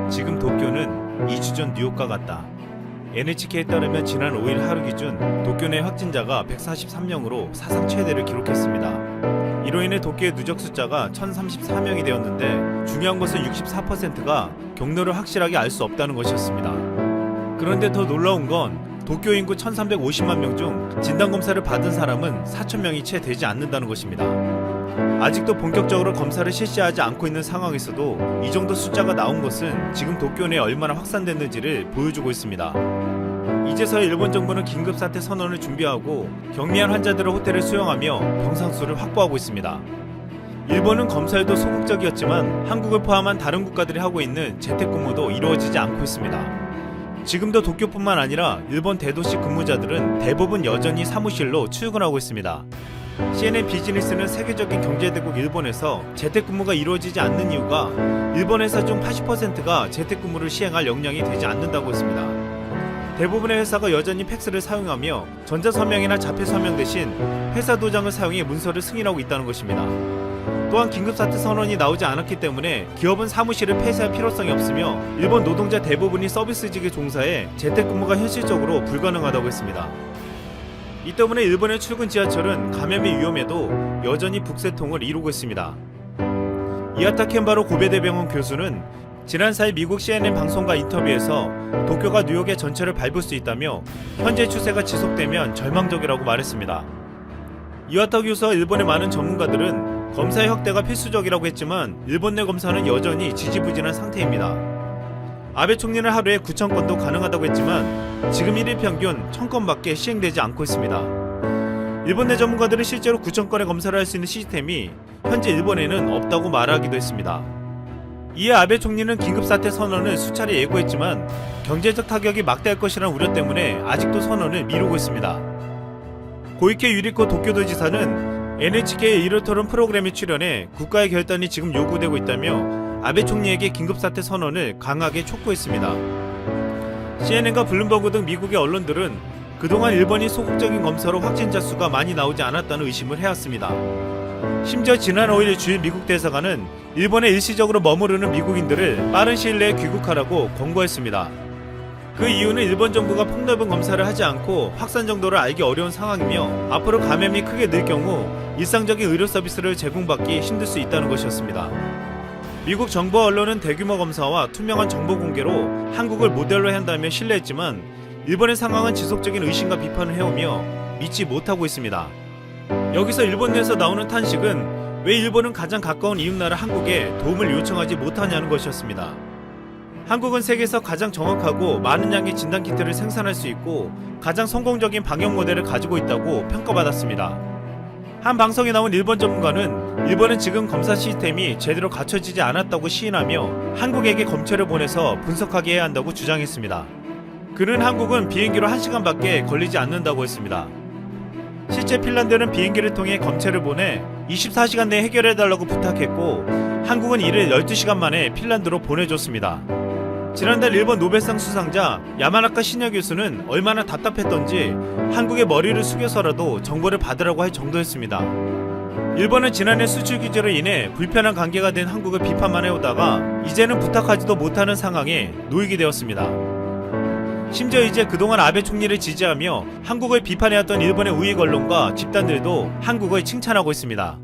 지금 도쿄는 2주 전 뉴욕과 같다. NHK에 따르면 지난 5일 하루 기준 도쿄 내 확진자가 143명으로 사상 최대를 기록했습니다. 이로 인해 도쿄의 누적 숫자가 1034명이 되었는데 중요한 것은 64%가 경로를 확실하게 알 수 없다는 것이었습니다. 그런데 더 놀라운 건 도쿄 인구 1350만 명 중 진단검사를 받은 사람은 4000명이 채 되지 않는다는 것입니다. 아직도 본격적으로 검사를 실시하지 않고 있는 상황에서도 이 정도 숫자가 나온 것은 지금 도쿄 내에 얼마나 확산됐는지를 보여주고 있습니다. 이제서야 일본 정부는 긴급사태 선언을 준비하고 경미한 환자들을 호텔에 수용하며 병상수를 확보하고 있습니다. 일본은 검사에도 소극적이었지만 한국을 포함한 다른 국가들이 하고 있는 재택근무도 이루어지지 않고 있습니다. 지금도 도쿄뿐만 아니라 일본 대도시 근무자들은 대부분 여전히 사무실로 출근하고 있습니다. CNN 비즈니스는 세계적인 경제대국 일본에서 재택근무가 이루어지지 않는 이유가 일본 회사 중 80%가 재택근무를 시행할 역량이 되지 않는다고 했습니다. 대부분의 회사가 여전히 팩스를 사용하며 전자서명이나 자폐서명 대신 회사 도장을 사용해 문서를 승인하고 있다는 것입니다. 또한 긴급사태 선언이 나오지 않았기 때문에 기업은 사무실을 폐쇄할 필요성이 없으며 일본 노동자 대부분이 서비스직에 종사해 재택근무가 현실적으로 불가능하다고 했습니다. 이 때문에 일본의 출근 지하철은 감염의 위험에도 여전히 북새통을 이루고 있습니다. 이하타 켄바로 고베대병원 교수는 지난 4일 미국 CNN 방송과 인터뷰에서 도쿄가 뉴욕의 전철을 밟을 수 있다며 현재 추세가 지속되면 절망적이라고 말했습니다. 이하타 교수와 일본의 많은 전문가들은 검사의 확대가 필수적이라고 했지만 일본 내 검사는 여전히 지지부진한 상태입니다. 아베 총리는 하루에 9,000건도 가능하다고 했지만 지금 1일 평균 1,000건밖에 시행되지 않고 있습니다. 일본 내 전문가들은 실제로 9,000건의 검사를 할 수 있는 시스템이 현재 일본에는 없다고 말하기도 했습니다. 이에 아베 총리는 긴급사태 선언을 수차례 예고했지만 경제적 타격이 막대할 것이라는 우려 때문에 아직도 선언을 미루고 있습니다. 고이케 유리코 도쿄도지사는 NHK의 이르토론 프로그램에 출연해 국가의 결단이 지금 요구되고 있다며 아베 총리에게 긴급사태 선언을 강하게 촉구했습니다. CNN과 블룸버그 등 미국의 언론들은 그동안 일본이 소극적인 검사로 확진자 수가 많이 나오지 않았다는 의심을 해왔습니다. 심지어 지난 5일 주일 미국 대사관은 일본에 일시적으로 머무르는 미국인들을 빠른 시일 내에 귀국하라고 권고했습니다. 그 이유는 일본 정부가 폭넓은 검사를 하지 않고 확산 정도를 알기 어려운 상황이며 앞으로 감염이 크게 늘 경우 일상적인 의료 서비스를 제공받기 힘들 수 있다는 것이었습니다. 미국 정부 언론은 대규모 검사와 투명한 정보 공개로 한국을 모델로 한다며 신뢰했지만 일본의 상황은 지속적인 의심과 비판을 해오며 믿지 못하고 있습니다. 여기서 일본 내에서 나오는 탄식은 왜 일본은 가장 가까운 이웃나라 한국에 도움을 요청하지 못하냐는 것이었습니다. 한국은 세계에서 가장 정확하고 많은 양의 진단키트를 생산할 수 있고 가장 성공적인 방역 모델을 가지고 있다고 평가받았습니다. 한 방송에 나온 일본 전문가는 일본은 지금 검사 시스템이 제대로 갖춰지지 않았다고 시인하며 한국에게 검체를 보내서 분석하게 해야 한다고 주장했습니다. 그는 한국은 비행기로 1시간밖에 걸리지 않는다고 했습니다. 실제 핀란드는 비행기를 통해 검체를 보내 24시간 내에 해결해달라고 부탁했고 한국은 이를 12시간 만에 핀란드로 보내줬습니다. 지난달 일본 노벨상 수상자 야마나카 신야 교수는 얼마나 답답했던지 한국의 머리를 숙여서라도 정보를 받으라고 할 정도였습니다. 일본은 지난해 수출 규제로 인해 불편한 관계가 된 한국을 비판만 해오다가 이제는 부탁하지도 못하는 상황에 놓이게 되었습니다. 심지어 이제 그동안 아베 총리를 지지하며 한국을 비판해왔던 일본의 우익 언론과 집단들도 한국을 칭찬하고 있습니다.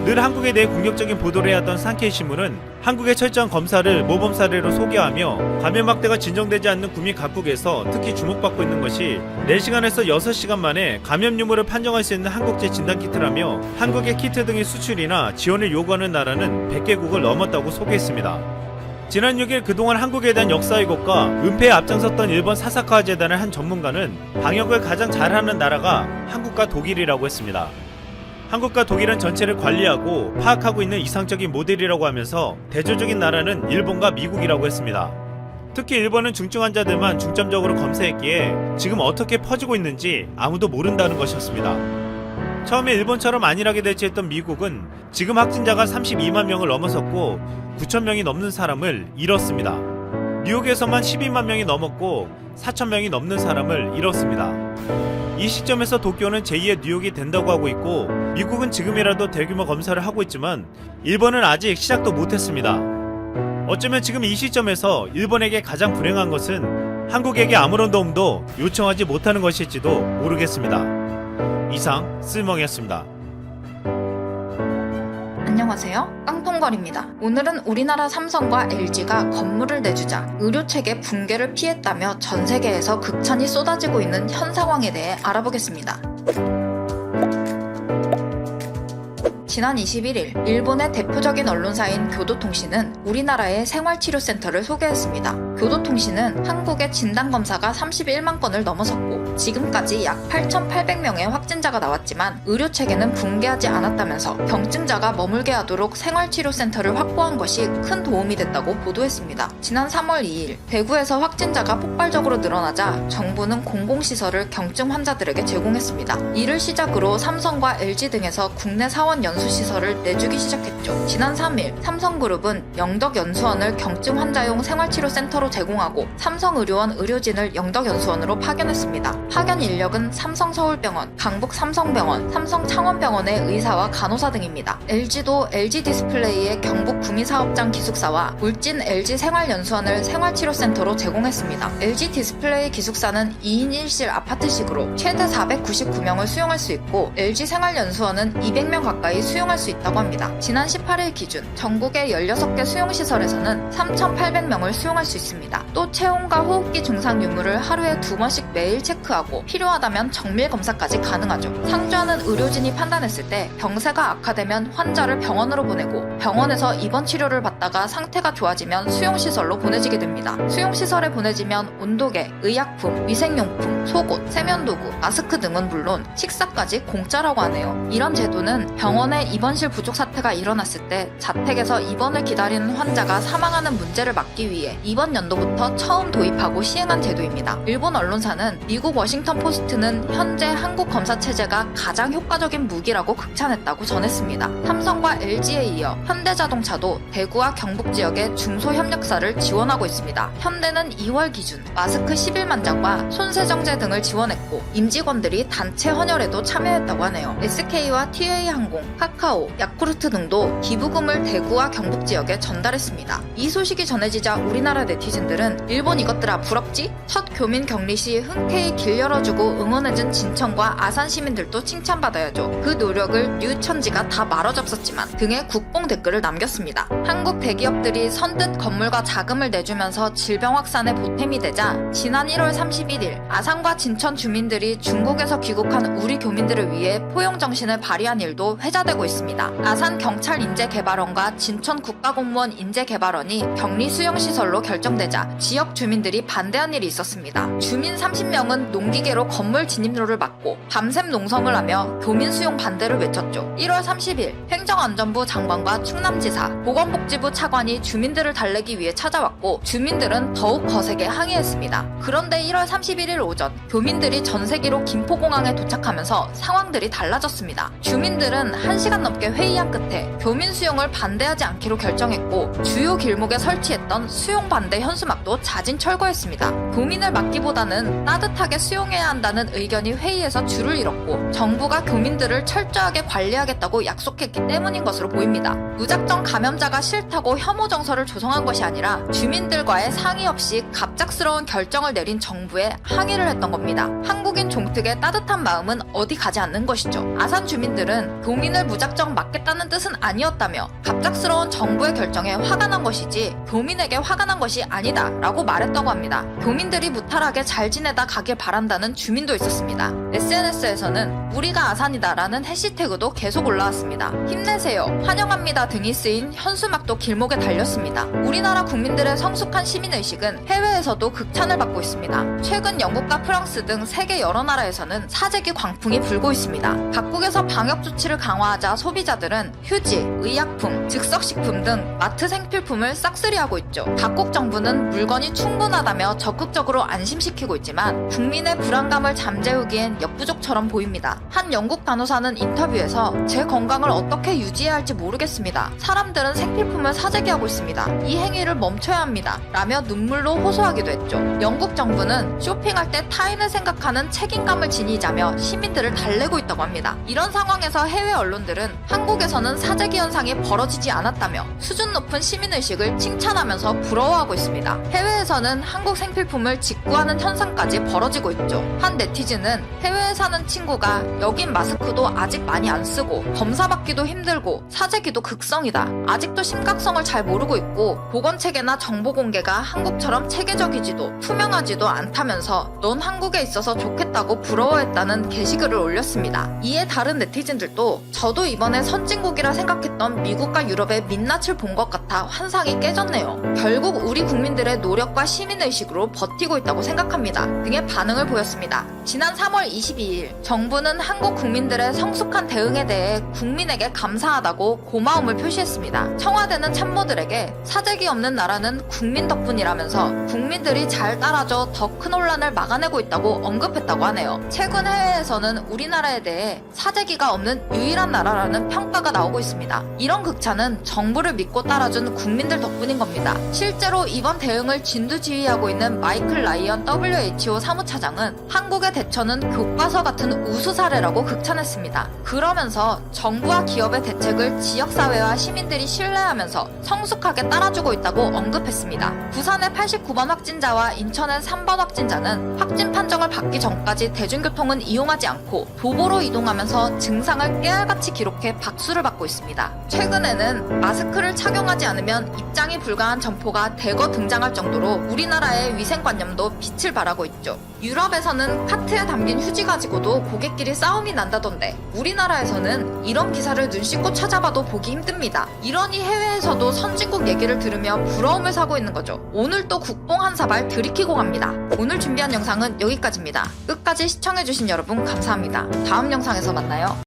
늘 한국에 대해 공격적인 보도를 해왔던 산케이 신문은 한국의 철저한 검사를 모범 사례로 소개하며 감염 확대가 진정되지 않는 국민 각국에서 특히 주목받고 있는 것이 4시간에서 6시간 만에 감염 유무를 판정할 수 있는 한국제 진단키트라며 한국의 키트 등의 수출이나 지원을 요구하는 나라는 100개국을 넘었다고 소개했습니다. 지난 6일 그동안 한국에 대한 역사 왜곡과 은폐에 앞장섰던 일본 사사카 재단의 한 전문가는 방역을 가장 잘하는 나라가 한국과 독일이라고 했습니다. 한국과 독일은 전체를 관리하고 파악하고 있는 이상적인 모델이라고 하면서 대조적인 나라는 일본과 미국이라고 했습니다. 특히 일본은 중증 환자들만 중점적으로 검사했기에 지금 어떻게 퍼지고 있는지 아무도 모른다는 것이었습니다. 처음에 일본처럼 안일하게 대처했던 미국은 지금 확진자가 32만 명을 넘어섰고 9천 명이 넘는 사람을 잃었습니다. 뉴욕에서만 12만 명이 넘었고 4천 명이 넘는 사람을 잃었습니다. 이 시점에서 도쿄는 제2의 뉴욕이 된다고 하고 있고 미국은 지금이라도 대규모 검사를 하고 있지만 일본은 아직 시작도 못했습니다. 어쩌면 지금 이 시점에서 일본에게 가장 불행한 것은 한국에게 아무런 도움도 요청하지 못하는 것일지도 모르겠습니다. 이상 쓸멍이었습니다. 안녕하세요. 깡통걸입니다. 오늘은 우리나라 삼성과 LG가 건물을 내주자 의료체계 붕괴를 피했다며 전 세계에서 극찬이 쏟아지고 있는 현 상황에 대해 알아보겠습니다. 지난 21일 일본의 대표적인 언론사인 교도통신은 우리나라의 생활치료센터를 소개했습니다. 교도통신은 한국의 진단검사가 31만 건을 넘어섰고 지금까지 약 8,800명의 확진자가 나왔지만 의료체계는 붕괴하지 않았다면서 경증자가 머물게 하도록 생활치료센터를 확보한 것이 큰 도움이 됐다고 보도했습니다. 지난 3월 2일 대구에서 확진자가 폭발적으로 늘어나자 정부는 공공시설을 경증 환자들에게 제공했습니다. 이를 시작으로 삼성과 LG 등에서 국내 사원 연수시설을 내주기 시작했죠. 지난 3일 삼성그룹은 영덕연수원을 경증 환자용 생활치료센터로 제공하고 삼성의료원 의료진을 영덕연수원으로 파견했습니다. 파견 인력은 삼성서울병원, 강북삼성병원, 삼성창원병원의 의사와 간호사 등입니다. LG도 LG디스플레이의 경북구미사업장 기숙사와 울진 LG생활연수원을 생활치료센터로 제공했습니다. LG디스플레이 기숙사는 2인 1실 아파트식으로 최대 499명을 수용할 수 있고 LG생활연수원은 200명 가까이 수용할 수 있다고 합니다. 지난 18일 기준 전국의 16개 수용시설에서는 3,800명을 수용할 수 있습니다. 또 체온과 호흡기 증상 유무를 하루에 2번씩 매일 체크하고 필요하다면 정밀 검사까지 가능하죠. 상주하는 의료진이 판단했을 때 병세가 악화되면 환자를 병원으로 보내고 병원에서 입원 치료를 받다가 상태가 좋아지면 수용시설로 보내지게 됩니다. 수용시설에 보내지면 온도계, 의약품, 위생용품, 속옷, 세면도구, 마스크 등은 물론 식사까지 공짜라고 하네요. 이런 제도는 병원에 입원실 부족 사태가 일어났을 때 자택에서 입원을 기다리는 환자가 사망하는 문제를 막기 위해 이번 연도부터 처음 도입하고 시행한 제도입니다. 일본 언론사는 미국 워싱턴 포스트는 현재 한국 검사 체제가 가장 효과적인 무기라고 극찬했다고 전했습니다. 삼성과 LG에 이어 현대자동차도 대구와 경북 지역의 중소협력사를 지원하고 있습니다. 현대는 2월 기준 마스크 11만 장과 손세정제 등을 지원했고 임직원들이 단체 헌혈에도 참여했다고 하네요. SK와 TA항공, 카카오, 야쿠르트 등도 기부금을 대구와 경북 지역에 전달했습니다. 이 소식이 전해지자 우리나라 네티즌들은 일본 이것들아 부럽지? 첫 교민 격리 시 흔쾌히 길 열어주고 응원해준 진천과 아산 시민들도 칭찬받아야죠. 그 노력을 뉴천지가 다 말아잡섰지만 등의 국뽕 댓글을 남겼습니다. 한국 대기업들이 선뜻 건물과 자금을 내주면서 질병 확산에 보탬이 되자 지난 1월 31일 아산과 진천 주민들이 중국에서 귀국한 우리 교민들을 위해 포용정신을 발휘한 일도 회자되고 있습니다. 아산 경찰인재개발원과 진천 국가공무원 인재개발원이 격리 수용시설로 결정되자 지역 주민들이 반대한 일이 있었습니다. 주민 30명은 농기계로 건물 진입로를 막고 밤샘 농성을 하며 교민 수용 반대를 외쳤죠. 1월 30일 행정안전부 장관과 충남지사, 보건복지부 차관이 주민들을 달래기 위해 찾아왔고 주민들은 더욱 거세게 항의했습니다. 그런데 1월 31일 오전 교민들이 전세기로 김포공항에 도착하면서 상황들이 달라졌습니다. 주민들은 1시간 넘게 회의한 끝에 교민 수용을 반대하지 않기로 결정했고 주요 길목에 설치했던 수용 반대 현수막도 자진 철거했습니다. 교민을 막기보다는 따뜻하게 수용해야 한다는 의견이 회의에서 줄을 잃었고 정부가 교민들을 철저하게 관리하겠다고 약속했기 때문인 것으로 보입니다. 무작정 감염자가 싫다고 혐오 정서를 조성한 것이 아니라 주민들과의 상의 없이 갑작스러운 결정을 내린 정부에 항의를 했던 겁니다. 한국인 종특의 따뜻한 마음은 어디 가지 않는 것이죠. 아산 주민들은 교민을 무작정 막겠다는 뜻은 아니었다며 갑작스러운 정부의 결정에 화가 난 것이지 교민에게 화가 난 것이 아니다 라고 말했다고 합니다. 교민들이 무탈하게 잘 지내다 가길 바란다는 주민도 있었습니다. SNS에서는 우리가 아산이다 라는 해시태그도 계속 올라왔습니다. 힘내세요, 환영합니다 등이 쓰인 현수막도 길목에 달렸습니다. 우리나라 국민들의 성숙한 시민의식은 해외에서도 극찬을 받고 있습니다. 최근 영국과 프랑스 등 세계 여러 나라에서는 사재기 광풍이 불고 있습니다. 각국에서 방역 조치를 강화하자 소비자들은 휴지, 의약품, 즉석식품 등 마트 생필품을 싹쓸이하고 있죠. 각국 정부는 물건이 충분하다며 적극적으로 안심시키고 있지만 국민의 불안감을 잠재우기엔 역부족처럼 보입니다. 한 영국 간호사는 인터뷰에서 제 건강을 어떻게 유지해야 할지 모르겠습니다. 사람들은 생필품을 사재기하고 있습니다. 이 행위를 멈춰야 합니다. 라며 눈물로 호소하기도 했죠. 영국 정부는 쇼핑할 때 타인을 생각하는 책임감을 지니자며 시민들을 달래고 있다고 합니다. 이런 상황에서 해외 언론들은 한국에서는 해외에서는 사재기 현상이 벌어지지 않았다며 수준 높은 시민의식을 칭찬하면서 부러워하고 있습니다. 해외에서는 한국 생필품을 직구하는 현상까지 벌어지고 있죠. 한 네티즌은 해외에 사는 친구가 여긴 마스크도 아직 많이 안 쓰고 검사받기도 힘들고 사재기도 극성이다. 아직도 심각성을 잘 모르고 있고 보건체계나 정보 공개가 한국처럼 체계적이지도 투명하지도 않다면서 넌 한국에 있어서 좋겠다고 부러워했다는 게시글을 올렸습니다. 이에 다른 네티즌들도 저도 이번에 선진국이라 생각했던 미국과 유럽의 민낯을 본 것 같아 환상이 깨졌네요. 결국 우리 국민들의 노력과 시민의식으로 버티고 있다고 생각합니다. 등의 반응을 보였습니다. 지난 3월 22일 정부는 한국 국민들의 성숙한 대응에 대해 국민에게 감사하다고 고마움을 표시했습니다. 청와대는 참모들에게 사재기 없는 나라는 국민 덕분이라면서 국민들이 잘 따라줘 더 큰 혼란을 막아내고 있다고 언급했다고 하네요. 최근 해외에서는 우리나라에 대해 사재기가 없는 유일한 나라라는 평가가 나오고 있습니다. 이런 극찬은 정부를 믿고 따라준 국민들 덕분인 겁니다. 실제로 이번 대응을 진두지휘하고 있는 마이클 라이언 WHO 사무차장은 한국의 대처는 교과서 같은 우수 사례라고 극찬했습니다. 그러면서 정부와 기업의 대책을 지역사회와 시민들이 신뢰하면서 성숙하게 따라주고 있다고 언급했습니다. 부산의 89번 확진자와 인천의 3번 확진자는 확진 판정을 받기 전까지 대중교통은 이용하지 않고 도보로 이동하면서 증상을 깨알같이 기록해 박수를 받고 있습니다. 최근에는 마스크를 착용하지 않으면 입장이 불가한 점포가 대거 등장할 정도로 우리나라의 위생관념도 빛을 발하고 있죠. 유럽에서는 카트에 담긴 휴지 가지고도 고객끼리 싸움이 난다던데 우리나라에서는 이런 기사를 눈 씻고 찾아봐도 보기 힘듭니다. 이러니 해외에서도 선진국 얘기를 들으며 부러움을 사고 있는 거죠. 오늘 또 국뽕 한 사발 들이키고 갑니다. 오늘 준비한 영상은 여기까지입니다. 끝까지 시청해주신 여러분 감사합니다. 다음 영상에서 만나요.